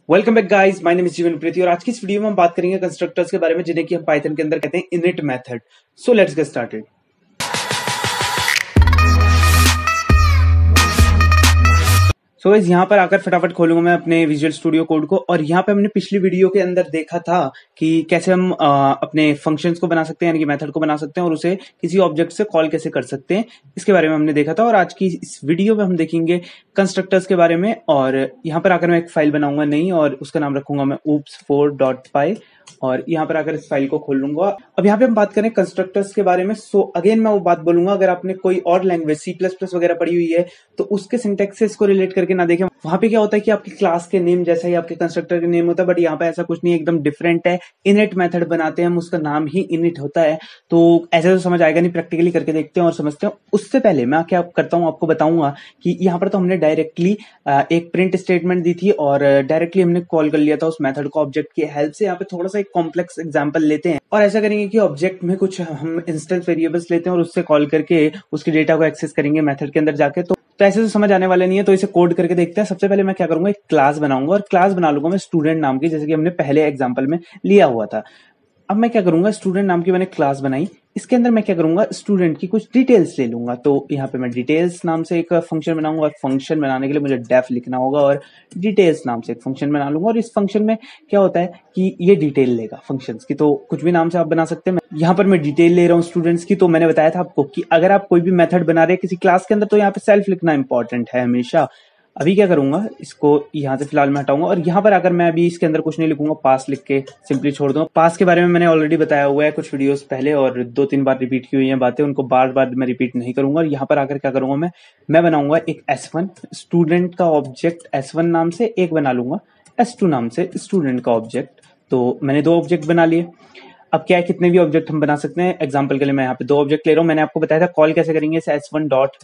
Welcome back guys, my name is जीवन प्रीति और आज की इस वीडियो में हम बात करेंगे कंस्ट्रक्टर्स के बारे में जिन्हें कि हम पाइथन के अंदर कहते हैं init method. So let's get started. So guys यहाँ पर आकर फटाफट खोलूंगा मैं अपने विजुअल स्टूडियो कोड को और यहाँ पे हमने पिछली वीडियो के अंदर देखा था कि कैसे हम अपने फंक्शंस को बना सकते हैं, यानी कि मेथड को बना सकते हैं और उसे किसी ऑब्जेक्ट से कॉल कैसे कर सकते हैं, इसके बारे में हमने देखा था। और आज की इस वीडियो में हम देखेंगे कंस्ट्रक्टर्स के बारे में। और यहाँ पर आकर मैं एक फाइल बनाऊंगा नई और उसका नाम रखूंगा मैं oops4.py और यहाँ पर आकर इस फाइल को खोल लूंगा। अब यहाँ पे हम बात करें कंस्ट्रक्टर्स के बारे में। सो अगेन मैं वो बात बोलूंगा, अगर आपने कोई और लैंग्वेज C++ वगैरह पढ़ी हुई है तो उसके सिंटैक्स से इसको रिलेट करके ना देखें। वहां पे क्या होता है कि आपकी क्लास के नेम जैसा ही आपके कंस्ट्रक्टर के नेम होता है, बट यहाँ पे ऐसा कुछ नहीं, एकदम डिफरेंट है। इनिट मेथड बनाते हैं हम, उसका नाम ही इनिट होता है। तो ऐसे तो समझ आएगा नहीं, प्रैक्टिकली करके देखते हैं और समझते हैं। उससे पहले मैं क्या करता हूँ आपको बताऊंगा कि यहाँ पर तो हमने डायरेक्टली एक प्रिंट स्टेटमेंट दी थी और डायरेक्टली हमने कॉल कर लिया था उस मेथड को ऑब्जेक्ट की हेल्प से। यहाँ पे थोड़ा सा एक कॉम्प्लेक्स एग्जांपल लेते हैं और ऐसा करेंगे कि ऑब्जेक्ट में कुछ हम इंस्टेंस वेरिएबल्स लेते हैं और उससे कॉल करके उसके डेटा को एक्सेस करेंगे मेथड के अंदर जाके। तो ऐसे तो समझ आने वाले नहीं है, तो इसे कोड करके देखते हैं। सबसे पहले मैं क्या करूंगा, एक क्लास बनाऊंगा और क्लास बना लूंगा मैं स्टूडेंट नाम की, जैसे कि हमने पहले एग्जांपल में लिया हुआ था। अब मैं क्या करूंगा, स्टूडेंट नाम की मैंने क्लास बनाई, इसके अंदर मैं क्या करूंगा, स्टूडेंट की कुछ डिटेल्स ले लूंगा। तो यहाँ पे मैं डिटेल्स नाम से एक फंक्शन बनाऊंगा और फंक्शन बनाने के लिए मुझे डेफ लिखना होगा और डिटेल्स नाम से एक फंक्शन बना लूंगा। और इस फंक्शन में क्या होता है कि ये डिटेल लेगा फंक्शंस की, तो कुछ भी नाम से आप बना सकते हैं। यहाँ पर मैं डिटेल ले रहा हूँ स्टूडेंट्स की। तो मैंने बताया था आपको कि अगर आप कोई भी मेथड बना रहे हैं किसी क्लास के अंदर तो यहाँ पे सेल्फ लिखना इंपॉर्टेंट है हमेशा। अभी क्या करूंगा, इसको यहाँ से फिलहाल मैं हटाऊंगा और यहाँ पर आकर मैं अभी इसके अंदर कुछ नहीं लिखूंगा, पास लिख के सिंपली छोड़ दूंगा। पास के बारे में मैंने ऑलरेडी बताया हुआ है कुछ वीडियोस पहले और 2-3 बार रिपीट की हुई है बातें, उनको बार बार मैं रिपीट नहीं करूंगा। और यहाँ पर आकर क्या करूंगा, मैं बनाऊंगा एक S1 स्टूडेंट का ऑब्जेक्ट, S1 नाम से एक बना लूंगा, S2 नाम से स्टूडेंट का ऑब्जेक्ट। तो मैंने 2 ऑब्जेक्ट बना लिए। अब क्या है, कितने भी ऑब्जेक्ट हम बना सकते हैं। एग्जांपल के लिए मैं यहाँ पे 2 ऑब्जेक्ट ले रहा हूँ। मैंने आपको बताया था कॉल कैसे करेंगे, इसे S1 डॉट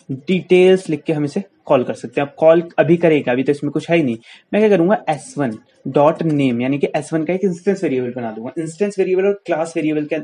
डिटेल्स लिख के हम इसे कॉल कर सकते हैं। अब कॉल अभी करेगा, अभी तो इसमें कुछ है ही नहीं। मैं क्या करूंगा, S1 डॉट नेम यानी कि S1 का एक इंस्टेंस वेरिएबल बना दूंगा। इंस्टेंस वेरिएबल और क्लास वेरिएबल के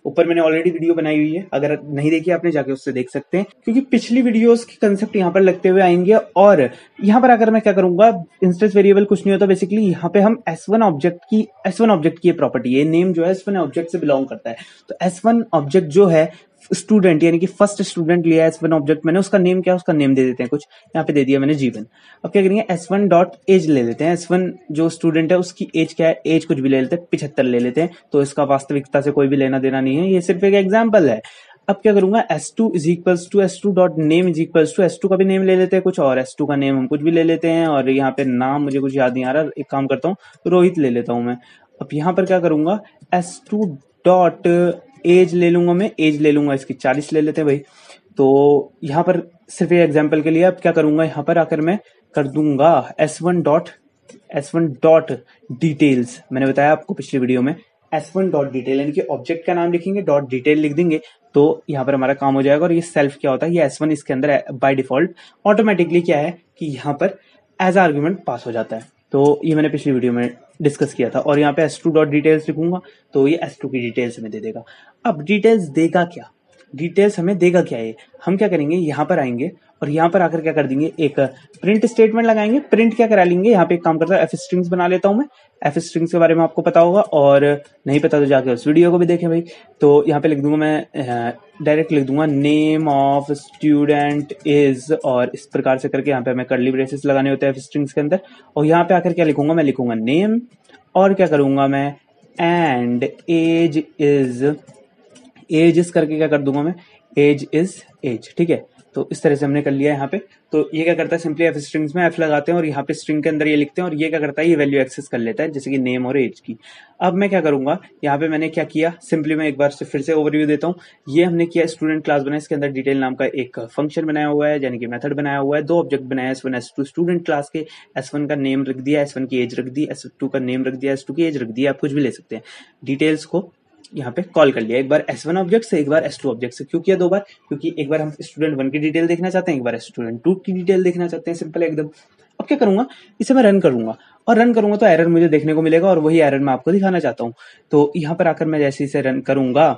ऊपर मैंने ऑलरेडी वीडियो बनाई हुई है, अगर नहीं देखी आपने जाके उससे देख सकते हैं, क्योंकि पिछली वीडियोस के कंसेप्ट यहाँ पर लगते हुए आएंगे। और यहाँ पर आकर मैं क्या करूंगा, इंस्टेंस वेरिएबल कुछ नहीं होता बेसिकली, यहाँ पे हम S1 ऑब्जेक्ट की प्रॉपर्टी है, नेम जो है S1 ऑब्जेक्ट से बिलोंग करता है। तो S1 ऑब्जेक्ट जो है स्टूडेंट यानी कि फर्स्ट स्टूडेंट लिया है S1 ऑब्जेक्ट मैंने, उसका नेम क्या है, उसका नेम दे देते हैं कुछ, यहाँ पे दे दिया मैंने जीवन। अब क्या करेंगे, S1 डॉट एज ले लेते हैं। S1 जो स्टूडेंट है उसकी एज क्या है, एज कुछ भी ले लेते हैं, 75 ले लेते हैं। तो इसका वास्तविकता से कोई भी लेना देना नहीं है, ये सिर्फ एक एग्जाम्पल है। अब क्या करूंगा, S2 is equals to S2 dot name is equals to S2 का भी नेम ले लेते हैं कुछ और S2 का नेम हम कुछ भी ले लेते हैं। और यहाँ पे नाम मुझे कुछ याद नहीं आ रहा, एक काम करता हूँ, रोहित ले लेता हूँ मैं। अब यहाँ पर क्या करूंगा, S2 डॉट एज ले लूंगा, मैं एज ले लूंगा इसकी 40 ले लेते हैं भाई। तो यहाँ पर सिर्फ ये एग्जांपल के लिए अब क्या करूंगा, यहाँ पर आकर मैं कर दूंगा S1 डॉट डिटेल्स। मैंने बताया आपको पिछली वीडियो में, S1 डॉट डिटेल यानी कि ऑब्जेक्ट का नाम लिखेंगे, डॉट डिटेल लिख देंगे, तो यहाँ पर हमारा काम हो जाएगा। और ये सेल्फ क्या होता है, ये S1 इसके अंदर बाय डिफॉल्ट ऑटोमेटिकली क्या है कि यहाँ पर एज आर्ग्यूमेंट पास हो जाता है। तो ये मैंने पिछली वीडियो में डिस्कस किया था। और यहाँ पे S2 डॉट डिटेल्स लिखूंगा तो ये S2 की डिटेल्स हमें दे देगा। अब डिटेल्स देगा क्या, डिटेल्स हमें देगा क्या, ये हम क्या करेंगे, यहाँ पर आएंगे और यहाँ पर आकर क्या कर देंगे, एक प्रिंट स्टेटमेंट लगाएंगे। प्रिंट क्या करा लेंगे, यहाँ पे एक काम करता है, F स्ट्रिंग्स बना लेता हूँ मैं। F स्ट्रिंग्स के बारे में आपको पता होगा और नहीं पता तो जाके उस वीडियो को भी देखें भाई। तो यहाँ पे लिख दूंगा मैं, डायरेक्ट लिख दूंगा नेम ऑफ स्टूडेंट इज, और इस प्रकार से करके यहाँ पे हमें कर्ली ब्रेसेस लगाने होते हैं F स्ट्रिंग्स के अंदर। और यहाँ पे आकर क्या लिखूंगा, मैं लिखूंगा नेम और क्या करूंगा मैं, एंड एज इज करके क्या कर दूंगा मैं, एज इज एज, ठीक है। तो इस तरह से हमने कर लिया यहाँ पे। तो ये क्या करता है, सिंपली F स्ट्रिंग्स में F लगाते हैं और यहाँ पे स्ट्रिंग के अंदर ये लिखते हैं और ये क्या करता है, ये वैल्यू एक्सेस कर लेता है जैसे कि नेम और एज की। अब मैं क्या करूंगा, यहाँ पे मैंने क्या किया, सिंपली मैं एक बार से फिर से ओवरव्यू देता हूँ। ये हमने किया, स्टूडेंट क्लास बनाया, इसके अंदर डिटेल नाम का एक फंक्शन बनाया हुआ है यानी कि मेथड बनाया हुआ है। 2 ऑब्जेक्ट बनाया S1 S2 स्टूडेंट क्लास के, S1 का नेम रख दिया, S1 की एज रख दी, S2 का नेम रख दिया, S2 की एज रख दी, आप कुछ भी ले सकते हैं। डिटेल्स को यहाँ पे कॉल कर लिया, एक बार S1 ऑब्जेक्ट से, एक बार S2 ऑब्जेक्ट से। क्यों किया 2 बार, क्योंकि एक बार हम स्टूडेंट 1 की डिटेल देखना चाहते हैं, एक बार स्टूडेंट 2 की डिटेल देखना चाहते हैं, सिंपल एकदम। अब क्या करूंगा, इसे मैं रन करूंगा और रन करूंगा तो एरर मुझे देखने को मिलेगा और वही एरर मैं आपको दिखाना चाहता हूँ। तो यहाँ पर आकर मैं जैसे इसे रन करूंगा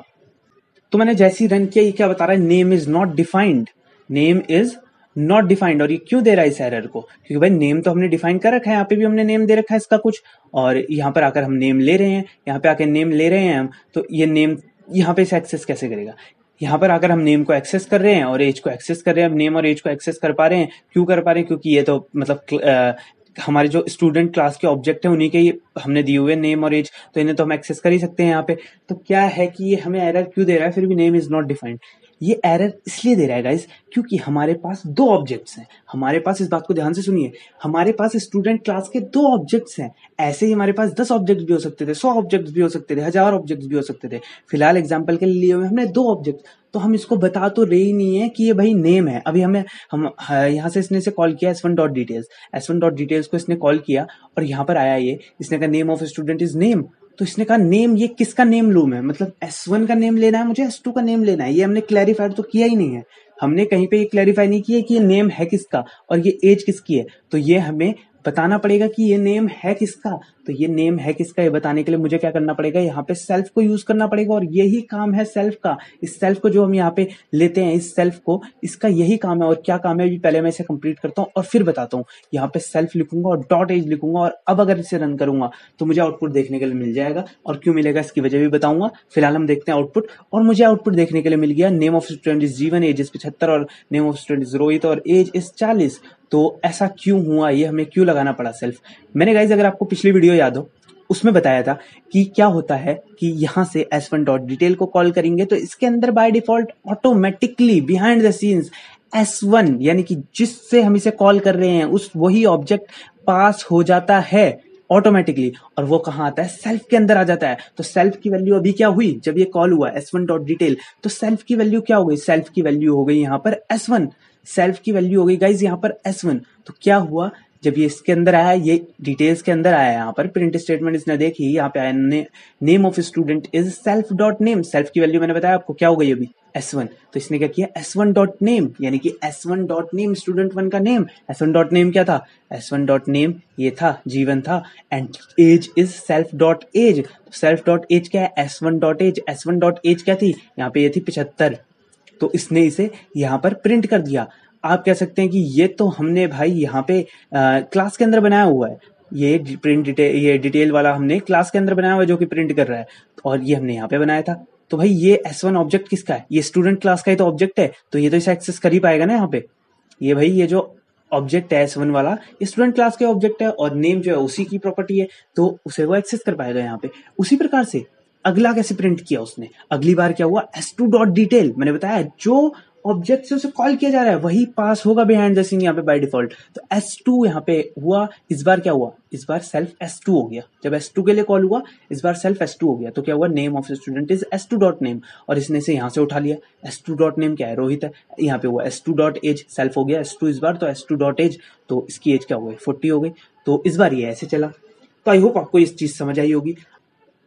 तो मैंने जैसे ही रन किया, ये क्या बता रहा है, name is not defined, name is not defined. और ये क्यों दे रहा है इस एरर को? क्योंकि भाई नेम तो हमने डिफाइन कर रखा है, यहाँ पे भी हमने नेम दे रखा है इसका कुछ, और यहाँ पर आकर हम नेम ले रहे हैं, यहाँ पे आकर नेम ले रहे हैं हम, तो ये नेम यहाँ पे इसे एक्सेस कैसे करेगा? यहाँ पर आकर हम नेम को एक्सेस कर रहे हैं और एज को एक्सेस कर रहे हैं। हम नेम और एज को एक्सेस कर पा रहे हैं, क्यों कर पा रहे हैं? क्योंकि ये तो मतलब हमारे जो स्टूडेंट क्लास के ऑब्जेक्ट है उन्हीं के ही हमने दिए हुए नेम और एज, तो इन्हें तो हम एक्सेस कर ही सकते हैं यहाँ पे। तो क्या है कि ये हमें एरर क्यों दे रहा है फिर भी नेम इज नॉट डिफाइंड? ये एरर इसलिए दे रहा है गाइस क्योंकि हमारे पास दो ऑब्जेक्ट्स हैं। हमारे पास, इस बात को ध्यान से सुनिए, हमारे पास स्टूडेंट क्लास के दो ऑब्जेक्ट्स हैं। ऐसे ही हमारे पास 10 ऑब्जेक्ट्स भी हो सकते थे, 100 ऑब्जेक्ट्स भी हो सकते थे, 1000 ऑब्जेक्ट्स भी हो सकते थे। फिलहाल एग्जाम्पल के लिए हमने दो ऑब्जेक्ट, तो हम इसको बता तो रहे ही नहीं है कि ये भाई नेम है। अभी हम यहाँ से इसने से कॉल किया s1.details, s1.details को इसने कॉल किया और यहाँ पर आया ये, इसने कहा name of student is name. तो इसने कहा नेम, ये किसका नेम लूं मैं? मतलब S1 का नेम लेना है मुझे, S2 का नेम लेना है। ये हमने क्लैरिफाइड तो किया ही नहीं है, हमने कहीं पे ये क्लैरिफाई नहीं किया कि ये नेम है किसका और ये एज किसकी है। तो ये हमें बताना पड़ेगा कि ये नेम है किसका। तो ये नेम है किसका ये बताने के लिए मुझे क्या करना पड़ेगा? यहाँ पे सेल्फ को यूज करना पड़ेगा, और यही काम है सेल्फ का। इस सेल्फ को जो हम यहाँ पे लेते हैं, इस सेल्फ को, इसका यही काम है। और क्या काम है अभी पहले मैं इसे कंप्लीट करता हूँ और फिर बताता हूँ। यहाँ पे सेल्फ लिखूंगा और डॉट एज लिखूंगा, और अब अगर इसे रन करूंगा तो मुझे आउटपुट देखने के लिए मिल जाएगा। और क्यों मिलेगा इसकी वजह भी बताऊंगा। फिलहाल हम देखते हैं आउटपुट, और मुझे आउटपुट देखने के लिए मिल गया नेम ऑफ स्टूडेंट इज जीवन, एज इज 75, और name of student is Rohit, और एज इज 40। तो ऐसा क्यों हुआ? ये हमें क्यों लगाना पड़ा सेल्फ? मैंने गाइज, अगर आपको पिछली वीडियो याद हो, उसमें बताया था कि क्या होता है कि यहाँ से s1.detail को कॉल करेंगे तो इसके अंदर by default automatically behind the scenes s1, यानी कि जिससे हम इसे कॉल कर रहे हैं उस वही ऑब्जेक्ट पास हो जाता है ऑटोमेटिकली। और वो कहाँ आता है? सेल्फ के अंदर आ जाता है। तो सेल्फ की वैल्यू अभी क्या हुई? जब ये कॉल हुआ s1.detail, तो सेल्फ की वैल्यू क्या हो गई? सेल्फ की वैल्यू हो गई यहाँ पर s1। सेल्फ की वैल्यू हो गई गाइज यहाँ पर s1। तो क्या हुआ? जब ये इसके अंदर आया, ये डिटेल्स के अंदर आया, यहाँ पर प्रिंट स्टेटमेंट इसने देखी, यहाँ पे आया name of student is self dot name. Self की वैल्यू मैंने बताया आपको क्या हो गई अभी? s1। तो इसने क्या किया? s1 डॉट नेम, यानी कि s1 डॉट नेम, स्टूडेंट 1 का नेम। s1 डॉट नेम क्या था? s1 डॉट नेम ये था, जीवन था, and age is self dot age. Self dot age क्या है? s1 dot as. s1 dot age क्या थी? यहाँ पे ये थी 75। तो इसने इसे यहाँ पर प्रिंट कर दिया। आप कह सकते हैं कि ये तो हमने भाई यहाँ पे क्लास के अंदर बनाया हुआ है, ये प्रिंट डिटेल, ये डिटेल वाला हमने क्लास के अंदर बनाया हुआ है जो कि प्रिंट कर रहा है, और ये हमने यहाँ पे बनाया था। तो भाई ये s1 ऑब्जेक्ट किसका है? ये स्टूडेंट क्लास का ही तो ऑब्जेक्ट है, तो ये तो इसे एक्सेस कर ही पाएगा ना यहाँ पे। ये भाई ये जो ऑब्जेक्ट है s1 वाला, ये स्टूडेंट क्लास के ऑब्जेक्ट है, और नेम जो है उसी की प्रॉपर्टी है, तो उसे वो एक्सेस कर पाएगा यहाँ पे। उसी प्रकार से अगला कैसे प्रिंट किया उसने? अगली बार क्या हुआ? s2 डॉट डिटेल, मैंने बताया जो ऑब्जेक्ट से उसे कॉल किया जा रहा है वही पास होगा बिहाइंड द सीन यहाँ पे बाय डिफॉल्ट। तो s2 यहाँ पे हुआ। इस बार क्या हुआ? इस बार सेल्फ s2 हो गया। जब s2 के लिए कॉल हुआ, इस बार सेल्फ s2 हो गया। तो क्या हुआ? Name of student is s2 dot name, और इसने से यहाँ से उठा लिया। s2 डॉट नेम क्या है? रोहित है। यहाँ पे हुआ s2 डॉट एज, सेल्फ हो गया s2 इस बार, तो s2 डॉट एज, तो इसकी एज क्या हो गई? 40 हो गई। तो इस बार ये ऐसे चला। तो आई होप आपको इस चीज समझ आई होगी।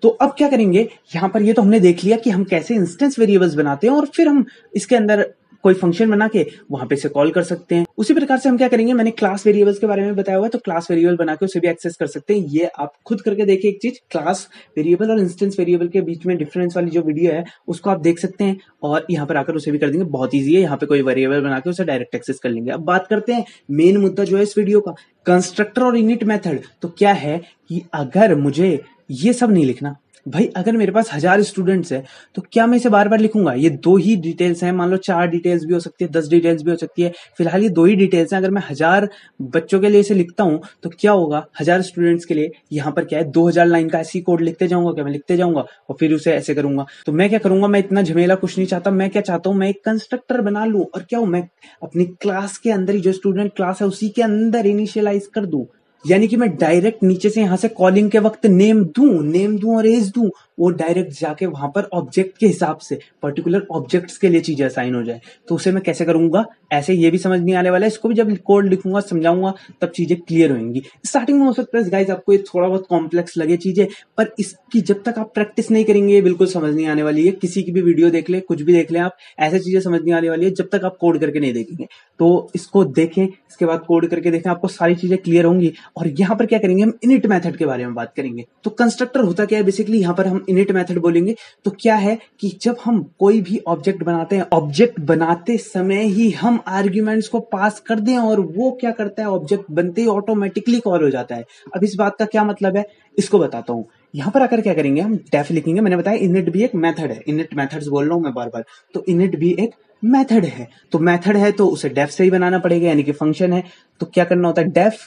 तो अब क्या करेंगे? यहाँ पर ये तो हमने देख लिया कि हम कैसे इंस्टेंस वेरिएबल्स बनाते हैं, और फिर हम इसके अंदर कोई फंक्शन बना के वहां पे से कॉल कर सकते हैं। उसी प्रकार से हम क्या करेंगे? मैंने क्लास वेरिएबल्स के बारे में बताया हुआ है, तो क्लास वेरिएबल बना के उसे भी एक्सेस कर सकते हैं। ये आप खुद करके देखिए एक चीज, क्लास वेरिएबल और इंस्टेंस वेरिएबल के बीच में डिफरेंस वाली जो वीडियो है उसको आप देख सकते हैं, और यहाँ पर आकर उसे भी कर देंगे। बहुत ईजी है, यहाँ पे कोई वेरिएबल बना के उसे डायरेक्ट एक्सेस कर लेंगे। अब बात करते हैं मेन मुद्दा जो है इस वीडियो का, कंस्ट्रक्टर और इनिट मेथड। तो क्या है कि अगर मुझे ये सब नहीं लिखना भाई, अगर मेरे पास 1000 स्टूडेंट्स है तो क्या मैं इसे बार बार लिखूंगा? ये दो ही डिटेल्स हैं, मान लो 4 डिटेल्स भी हो सकती है, 10 डिटेल्स भी हो सकती है। फिलहाल ये दो ही डिटेल्स हैं। अगर मैं 1000 बच्चों के लिए इसे लिखता हूं तो क्या होगा? 1000 स्टूडेंट्स के लिए यहाँ पर क्या है? 2000 लाइन का ऐसी कोड लिखते जाऊंगा। क्या मैं लिखते जाऊंगा और फिर उसे ऐसे करूंगा? तो मैं क्या करूंगा? मैं इतना झमेला कुछ नहीं चाहता। मैं क्या चाहता हूं? मैं एक कंस्ट्रक्टर बना लूं, और क्या हूं मैं? अपनी क्लास के अंदर ही, जो स्टूडेंट क्लास है उसी के अंदर इनिशियलाइज कर दूं। यानी कि मैं डायरेक्ट नीचे से यहाँ से कॉलिंग के वक्त नेम दूं और एज दूं, वो डायरेक्ट जाके वहां पर ऑब्जेक्ट के हिसाब से पर्टिकुलर ऑब्जेक्ट्स के लिए चीजें असाइन हो जाए। तो उसे मैं कैसे करूंगा? ऐसे ये भी समझ नहीं आने वाला है, इसको भी जब कोड लिखूंगा समझाऊंगा तब चीजें क्लियर होंगी। स्टार्टिंग में हो सकता है गाइस आपको ये थोड़ा बहुत कॉम्प्लेक्स लगे चीजें, पर इसकी जब तक आप प्रैक्टिस नहीं करेंगे ये बिल्कुल समझ नहीं आने वाली है। किसी की भी वीडियो देख ले, कुछ भी देख ले आप, ऐसे चीजें समझ नहीं आने वाली है जब तक आप कोड करके नहीं देखेंगे। तो इसको देखें, इसके बाद कोड करके देखें, आपको सारी चीजें क्लियर होंगी। और यहाँ पर क्या करेंगे, हम इनिट मेथड के बारे में बात करेंगे। तो कंस्ट्रक्टर होता क्या है बेसिकली, यहाँ पर हम इनिट मेथड बोलेंगे। तो क्या है कि जब हम कोई भी ऑब्जेक्ट बनाते हैं, ऑब्जेक्ट बनाते समय ही हम आर्ग्यूमेंट्स को पास कर दें और वो क्या करता है, ऑब्जेक्ट बनते ही ऑटोमेटिकली कॉल हो जाता है। अब इस बात का क्या मतलब है, इसको बताता हूँ। यहाँ पर आकर क्या करेंगे, हम डेफ लिखेंगे। मैंने बताया इनिट भी एक मेथड है, इनिट मेथड्स बोल रहा हूँ मैं बार बार। तो इनिट भी एक मेथड है, तो मेथड है तो उसे डेफ से ही बनाना पड़ेगा, यानी कि फंक्शन है। तो क्या करना होता है, डेफ,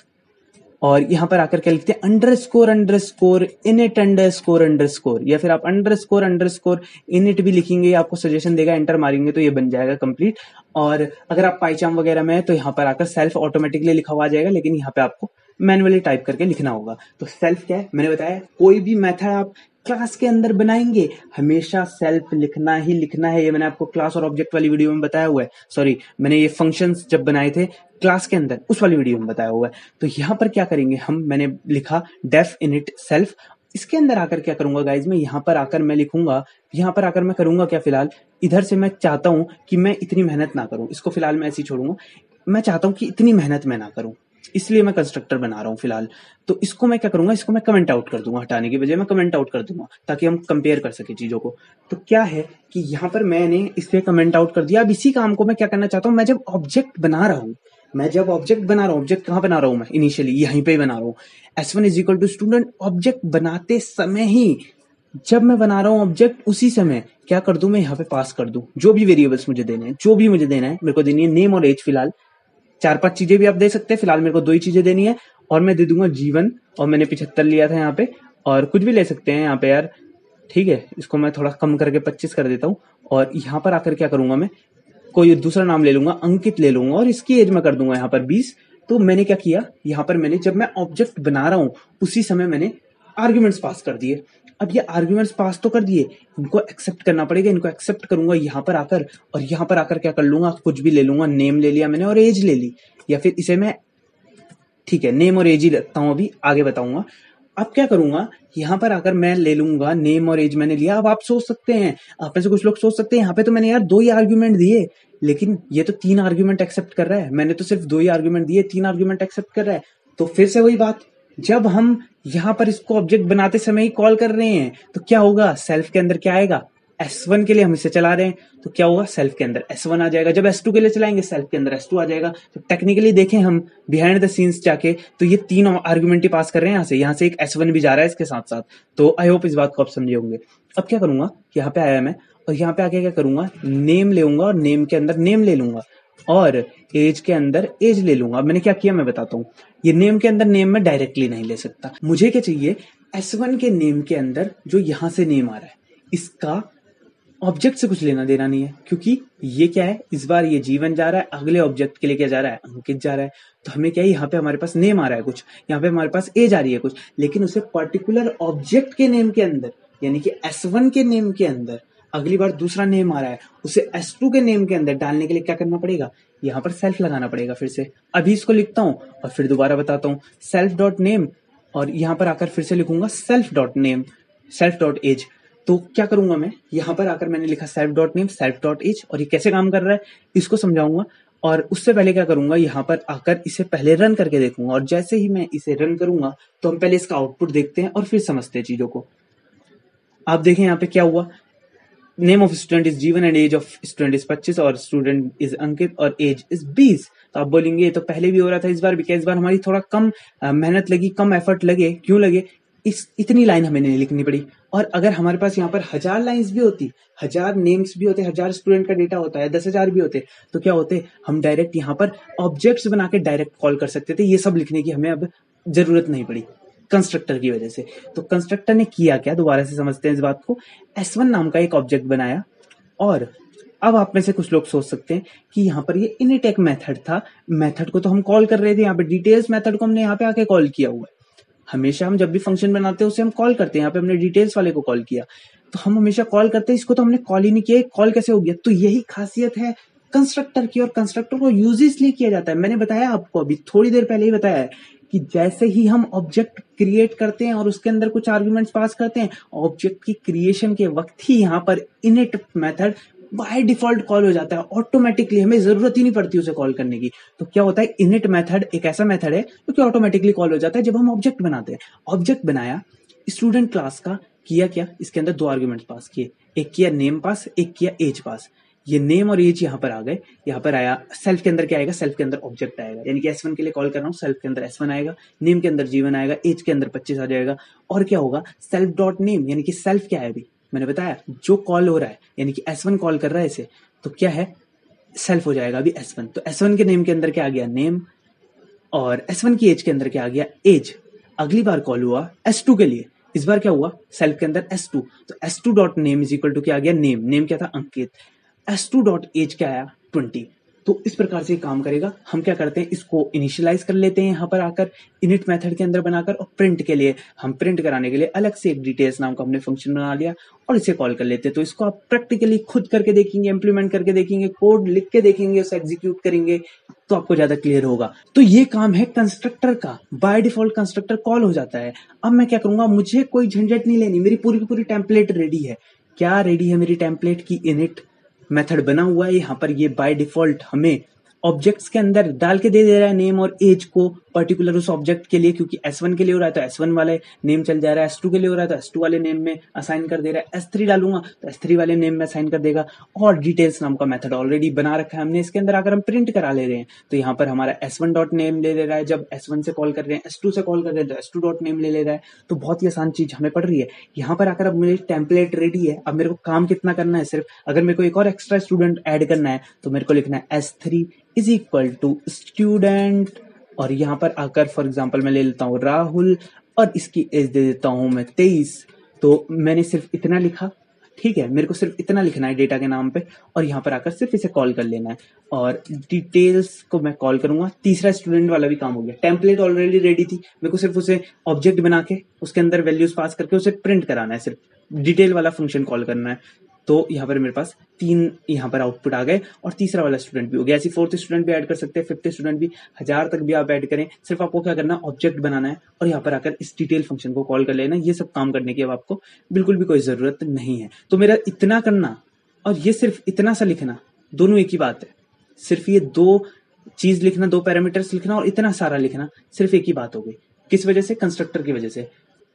और यहाँ पर आकर क्या लिखते हैं, underscore underscore init underscore underscore, या फिर आप अंडरस्कोर अंडरस्कोर इनिट भी लिखेंगे, आपको सजेशन देगा, एंटर मारेंगे तो ये बन जाएगा कंप्लीट। और अगर आप पाइचार्म वगैरह में है तो यहाँ पर आकर सेल्फ ऑटोमेटिकली लिखा हुआ आ जाएगा, लेकिन यहाँ पे आपको मैन्युअली टाइप करके लिखना होगा। तो सेल्फ क्या है, मैंने बताया कोई भी मेथड आप क्लास के अंदर बनाएंगे हमेशा सेल्फ लिखना ही लिखना है। ये मैंने आपको क्लास और ऑब्जेक्ट वाली वीडियो में बताया हुआ है, सॉरी मैंने ये फंक्शंस जब बनाए थे क्लास के अंदर उस वाली वीडियो में बताया हुआ है। तो यहाँ पर क्या करेंगे हम, मैंने लिखा डेफ इनिट सेल्फ। इसके अंदर आकर क्या करूंगा गाइज, मैं यहाँ पर आकर मैं लिखूंगा, यहाँ पर आकर मैं करूंगा क्या, फिलहाल इधर से मैं चाहता हूं कि मैं इतनी मेहनत ना करूं, इसको फिलहाल मैं ऐसे ही छोड़ूंगा। मैं चाहता हूं कि इतनी मेहनत मैं ना करूं, इसलिए मैं कंस्ट्रक्टर बना रहा हूं फिलहाल। तो इसको मैं क्या करूंगा, इसको मैं कमेंट आउट कर दूंगा, हटाने की बजाय मैं कमेंट आउट कर दूंगा ताकि हम कंपेयर कर सके चीजों को। तो क्या है कि यहाँ पर मैंने इसलिए कमेंट आउट कर दिया। अब इसी काम को मैं क्या करना चाहता हूँ, मैं जब ऑब्जेक्ट बना रहा हूँ, ऑब्जेक्ट कहाँ बना रहा हूँ मैं, इनिशियली यहीं पे बना रहा हूँ। S1 is equal to student, object बनाते समय ही जब मैं बना रहा हूँ ऑब्जेक्ट, उसी समय क्या कर दूं, मैं यहाँ पे पास कर दूं जो भी वेरिएबल्स मुझे देने हैं, जो भी मुझे देना है। मेरे को देनी है नेम और एज, फिलहाल 4-5 चीजें भी आप दे सकते हैं, फिलहाल मेरे को 2 ही चीजें देनी है। और मैं दे दूंगा जीवन, और मैंने 75 लिया था यहाँ पे, और कुछ भी ले सकते हैं यहाँ पे यार, ठीक है। इसको मैं थोड़ा कम करके 25 कर देता हूँ। और यहाँ पर आकर क्या करूंगा, मैं कोई दूसरा नाम ले लूंगा, अंकित ले लूंगा, और इसकी एज में कर दूंगा यहाँ पर 20। तो मैंने क्या किया, यहाँ पर मैंने जब मैं ऑब्जेक्ट बना रहा हूँ उसी समय मैंने आर्ग्यूमेंट्स पास कर दिए। अब ये आर्ग्यूमेंट्स पास तो कर दिए, इनको एक्सेप्ट करना पड़ेगा, इनको एक्सेप्ट करूंगा यहाँ पर आकर, और यहाँ पर आकर क्या कर लूंगा, कुछ भी ले लूंगा, नेम ले लिया मैंने और एज ले ली, या फिर इसे मैं, ठीक है नेम और एज ही रखता हूँ, अभी आगे बताऊंगा। अब क्या करूंगा, यहाँ पर आकर मैं ले लूंगा नेम और एज मैंने लिया। अब आप सोच सकते हैं, आप में से कुछ लोग सोच सकते हैं यहाँ पे तो मैंने यार 2 ही आर्ग्यूमेंट दिए, लेकिन ये तो 3 आर्ग्यूमेंट एक्सेप्ट कर रहा है, मैंने तो सिर्फ 2 ही आर्ग्यूमेंट दिए, 3 आर्ग्यूमेंट एक्सेप्ट कर रहा है। तो फिर से वही बात, जब हम यहाँ पर इसको ऑब्जेक्ट बनाते समय ही कॉल कर रहे हैं तो क्या होगा, सेल्फ के अंदर क्या आएगा, S1 के लिए हम इसे चला रहे हैं तो क्या होगा, सेल्फ के अंदर S1 आ जाएगा। जब S2 के लिए चलाएंगे सेल्फ के अंदर S2 आ जाएगा। तो टेक्निकली देखें हम बिहाइंड द सीन्स जाके, तो ये 3 आर्गुमेंट ही पास कर रहे हैं यहाँ से एक S1 भी जा रहा है इसके साथ साथ। तो आई होप इस बात को आप समझे होंगे। अब क्या करूंगा, यहाँ पे आया मैं, और यहाँ पे आके क्या करूंगा, नेम लेऊंगा, और नेम के अंदर नेम ले लूंगा, और एज के अंदर एज ले लूंगा। अब मैंने क्या किया मैं बताता हूँ। ये नेम के अंदर नेम में डायरेक्टली नहीं ले सकता, मुझे क्या चाहिए, S1 के नेम के अंदर जो यहाँ से नेम आ रहा है इसका ऑब्जेक्ट से कुछ लेना देना नहीं है, क्योंकि ये क्या है, इस बार ये जीवन जा रहा है, अगले ऑब्जेक्ट के लिए क्या जा रहा है, अंकित जा रहा है। तो हमें क्या है, यहाँ पे हमारे पास नेम आ रहा है कुछ, यहाँ पे हमारे पास एज आ रही है कुछ, लेकिन उसे पर्टिकुलर ऑब्जेक्ट के नेम के अंदर, यानी कि S1 के नेम के अंदर अगली बार दूसरा नेम आ रहा है, उसे S2 के नेम के अंदर डालने के लिए क्या करना पड़ेगा, यहाँ पर सेल्फ लगाना पड़ेगा फिर से। अभी इसको लिखता हूँ और फिर दोबारा बताता हूँ, सेल्फ डॉट नेम, और यहाँ पर आकर फिर से लिखूंगा self dot name, self dot age. तो क्या करूंगा मैं, यहाँ पर आकर मैंने लिखा self dot name self dot age, और ये कैसे काम कर रहा है इसको समझाऊंगा। और उससे पहले क्या करूंगा, यहाँ पर आकर इसे पहले रन करके देखूंगा, और जैसे ही मैं इसे रन करूंगा तो हम पहले इसका आउटपुट देखते हैं और फिर समझते हैं चीजों को। आप देखें यहाँ पे क्या हुआ, name of student is Jeevan and age of student is 25 और स्टूडेंट इज अंकित और एज इज 20। तो आप बोलेंगे ये तो पहले भी हो रहा था, इस बार भी क्या, इस बार हमारी थोड़ा कम मेहनत लगी, कम एफर्ट लगे, क्यों लगे, इतनी लाइन हमें नहीं लिखनी पड़ी। और अगर हमारे पास यहाँ पर 1000 लाइन्स भी होती, 1000 नेम्स भी होते, 1000 स्टूडेंट का डेटा होता है, 10,000 भी होते, तो क्या होते, हम डायरेक्ट यहाँ पर ऑब्जेक्ट्स बना के डायरेक्ट कॉल कर सकते थे। ये सब लिखने की हमें अब जरूरत नहीं पड़ी कंस्ट्रक्टर की वजह से। तो कंस्ट्रक्टर ने किया क्या, दोबारा से समझते हैं इस बात को। S1 नाम का एक ऑब्जेक्ट बनाया, और अब आप में से कुछ लोग सोच सकते हैं कि यहाँ पर ये इनिट एक मेथड था, मेथड को तो हम कॉल कर रहे थे, यहाँ पे डिटेल्स मेथड को हमने यहाँ पे आके कॉल किया हुआ है। हमेशा हम जब भी फंक्शन बनाते हैं उसे हम कॉल करते हैं, यहाँ पे हमने डिटेल्स वाले को कॉल किया, तो हम हमेशा कॉल करते हैं, इसको तो हमने कॉल ही नहीं किया, कॉल कैसे हो गया। तो यही खासियत है कंस्ट्रक्टर की, और कंस्ट्रक्टर को यूज इसलिए किया जाता है, मैंने बताया आपको अभी थोड़ी देर पहले ही बताया है कि जैसे ही हम ऑब्जेक्ट क्रिएट करते हैं और उसके अंदर कुछ आर्गुमेंट्स पास करते हैं, ऑब्जेक्ट की क्रिएशन के वक्त ही यहाँ पर init method by default call हो जाता है ऑटोमेटिकली, हमें जरूरत ही नहीं पड़ती उसे कॉल करने की। तो क्या होता है, इनिट मेथड एक ऐसा मेथड है जो कि ऑटोमेटिकली कॉल हो जाता है जब हम ऑब्जेक्ट बनाते हैं। ऑब्जेक्ट बनाया स्टूडेंट क्लास का, किया क्या, इसके अंदर दो आर्ग्यूमेंट्स पास किए, एक किया नेम पास, एक किया एज पास। ये नेम और एज यहाँ पर आ गए, यहाँ पर आया सेल्फ के अंदर क्या आएगा, सेल्फ के अंदर ऑब्जेक्ट आएगा, यानी कि S1 के लिए कॉल कर रहा हूँ, सेल्फ के अंदर S1 आएगा, नेम के अंदर G1 आएगा, एज के अंदर 25 आ जाएगा। और क्या होगा, सेल्फ डॉट नेम, यानी कि सेल्फ क्या है, अभी मैंने बताया जो कॉल हो रहा है, यानी कि S1 कॉल कर रहा है इसे, तो क्या है, सेल्फ हो जाएगा अभी S1। तो S1 के नेम के अंदर क्या आ गया, नेम, और S1 की एज के अंदर क्या आ गया, एज। अगली बार कॉल हुआ S2 के लिए, इस बार क्या हुआ, सेल्फ के अंदर S2, तो S2 dot name is equal to क्या आ गया, नेम, नेम क्या था, अंकित। S2 डॉट एज क्या आया, 20। तो इस प्रकार से काम करेगा। हम क्या करते हैं, इसको इनिशियलाइज कर लेते हैं यहाँ पर आकर इनिट मेथड के अंदर बनाकर, और प्रिंट के लिए, हम प्रिंट कराने के लिए अलग से एक डिटेल्स नाम का हमने फंक्शन बना लिया और इसे कॉल कर लेते हैं। तो इसको आप प्रैक्टिकली खुद करके देखेंगे, इंप्लीमेंट करके देखेंगे, कोड लिख के देखेंगे, उसे एग्जीक्यूट करेंगे तो आपको ज्यादा क्लियर होगा। तो ये काम है कंस्ट्रक्टर का, बाय डिफॉल्ट कंस्ट्रक्टर कॉल हो जाता है। अब मैं क्या करूंगा, मुझे कोई झंझट नहीं लेनी, मेरी पूरी की पूरी टेम्पलेट रेडी है। क्या रेडी है मेरी टेम्पलेट की, इनिट मेथड बना हुआ है यहाँ पर, ये बाय डिफॉल्ट हमें ऑब्जेक्ट्स के अंदर डाल के दे रहा है नेम और एज को पर्टिकुलर उस ऑब्जेक्ट के लिए, क्योंकि S1 के लिए हो रहा है तो S1 वाले नेम चल जा रहा है, S2 के लिए हो रहा है तो S2 वाले नेम में असाइन कर दे रहा है, S3 डालूंगा तो S3 वाले नेम में असाइन कर देगा। और डिटेल्स नाम का मेथड ऑलरेडी बना रखा है हमने, इसके अंदर अगर हम प्रिंट करा ले रहे हैं तो यहाँ पर हमारा S1 डॉट नेम ले रहा है, जब S1 से कॉल कर रहे हैं, S2 से कॉल कर रहे हैं तो S2 डॉट नेम ले रहा है। तो बहुत ही आसान चीज हमें पड़ रही है यहाँ पर आकर। अब मेरी टेम्पलेट रेडी है, अब मेरे को काम कितना करना है, सिर्फ अगर मेरे को एक और एक्स्ट्रा स्टूडेंट ऐड करना है तो मेरे को लिखना है S3 is equal to student, और यहाँ पर आकर फॉर एग्जाम्पल मैं ले लेता हूँ राहुल और इसकी एज दे देता हूँ मैं 23। तो मैंने सिर्फ इतना लिखा, ठीक है, मेरे को सिर्फ इतना लिखना है डेटा के नाम पे, और यहाँ पर आकर सिर्फ इसे कॉल कर लेना है और डिटेल्स को मैं कॉल करूंगा। तीसरा स्टूडेंट वाला भी काम हो गया, टेम्पलेट ऑलरेडी रेडी थी, मेरे को सिर्फ उसे ऑब्जेक्ट बना के उसके अंदर वैल्यूज पास करके उसे प्रिंट कराना है, सिर्फ डिटेल वाला फंक्शन कॉल करना है। तो यहाँ पर मेरे पास 3 यहाँ पर आउटपुट आ गए और तीसरा वाला स्टूडेंट भी हो गया। ऐसे फोर्थ स्टूडेंट भी ऐड कर सकते हैं, फिफ्थ स्टूडेंट भी, 1000 तक भी आप ऐड करें। सिर्फ आपको क्या करना है, ऑब्जेक्ट बनाना है और यहाँ पर आकर इस डिटेल फंक्शन को कॉल कर लेना। ये सब काम करने की अब आपको बिल्कुल भी कोई जरूरत नहीं है। तो मेरा इतना करना और ये सिर्फ इतना सा लिखना, दोनों एक ही बात है। सिर्फ ये 2 चीज लिखना, 2 पैरामीटर्स लिखना और इतना सारा लिखना, सिर्फ एक ही बात हो गई। किस वजह से, कंस्ट्रक्टर की वजह से।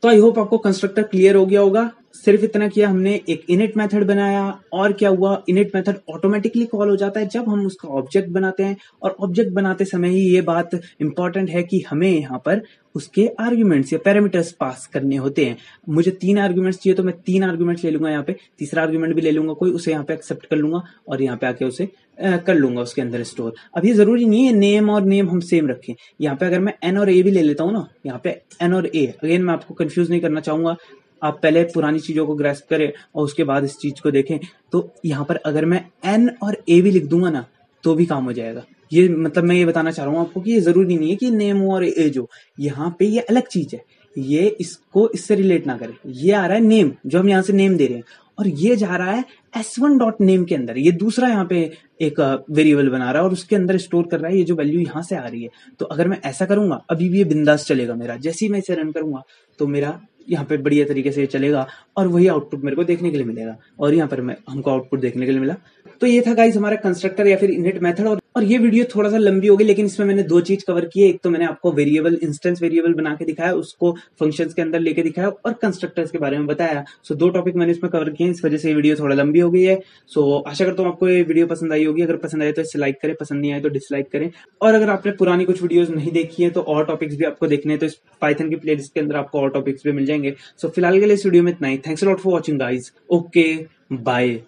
तो आई होप आपको कंस्ट्रक्टर क्लियर हो गया होगा। सिर्फ इतना किया हमने, एक इनिट मेथड बनाया और क्या हुआ, इनिट मेथड ऑटोमेटिकली कॉल हो जाता है जब हम उसका ऑब्जेक्ट बनाते हैं। और ऑब्जेक्ट बनाते समय ही ये बात इंपॉर्टेंट है कि हमें यहाँ पर उसके आर्ग्यूमेंट्स या पैरामीटर्स पास करने होते हैं। मुझे 3 आर्ग्यूमेंट्स चाहिए तो मैं 3 आर्ग्यूमेंट्स ले लूंगा, यहाँ पे तीसरा आर्ग्यूमेंट भी ले लूंगा कोई, उसे यहाँ पे एक्सेप्ट कर लूंगा और यहाँ पे आके उसे कर लूंगा उसके अंदर स्टोर। अब ये जरूरी नहीं है नेम और नेम हम सेम रखें। यहाँ पे अगर मैं N और A भी ले लेता हूँ ना, यहाँ पे N और A, अगेन मैं आपको कंफ्यूज नहीं करना चाहूंगा, आप पहले पुरानी चीजों को ग्रैस्प करें और उसके बाद इस चीज को देखें। तो यहाँ पर अगर मैं N और A भी लिख दूंगा ना तो भी काम हो जाएगा। ये मतलब मैं ये बताना चाह रहा हूँ आपको कि ये जरूरी नहीं है कि नेम और एज हो, यहाँ पे ये अलग चीज है, ये इसको इससे रिलेट ना करे। ये आ रहा है नेम, जो हम यहाँ से नेम दे रहे हैं, और ये जा रहा है S1 डॉट नेम के अंदर। ये दूसरा यहाँ पे एक वेरिएबल बना रहा है और उसके अंदर स्टोर कर रहा है ये जो वैल्यू यहाँ से आ रही है। तो अगर मैं ऐसा करूंगा अभी भी ये बिंदास चलेगा मेरा, जैसे ही मैं इसे रन करूंगा तो मेरा यहाँ पे बढ़िया तरीके से चलेगा और वही आउटपुट मेरे को देखने के लिए मिलेगा। और यहाँ पर हमको आउटपुट देखने के लिए मिला। तो ये था गाइस हमारा कंस्ट्रक्टर या फिर इनिट मेथड। और ये वीडियो थोड़ा सा लंबी हो गई, लेकिन इसमें मैंने 2 चीज कवर की है। एक तो मैंने आपको वेरिएबल, इंस्टेंस वेरिएबल बना के दिखाया, उसको फंक्शंस के अंदर लेके दिखाया, और कंस्ट्रक्टर्स के बारे में बताया। सो 2 टॉपिक मैंने इसमें कवर किए हैं, इस वजह से ये वीडियो थोड़ा लंबी हो गई है। सो आशा करता हूँ आपको ये वीडियो पसंद आई होगी। अगर पसंद आए तो इसे लाइक करें, पसंद नहीं आए तो डिसलाइक करें। और अगर आपने पुरानी कुछ वीडियोस नहीं देखी है तो और टॉपिक्स भी आपको देखने हैं तो इस पाइथन की प्लेलिस्ट के अंदर आपको और टॉपिक्स भी मिल जाएंगे। सो फिलहाल के लिए इस वीडियो में इतना ही। Thanks a lot for watching guys. Okay, bye.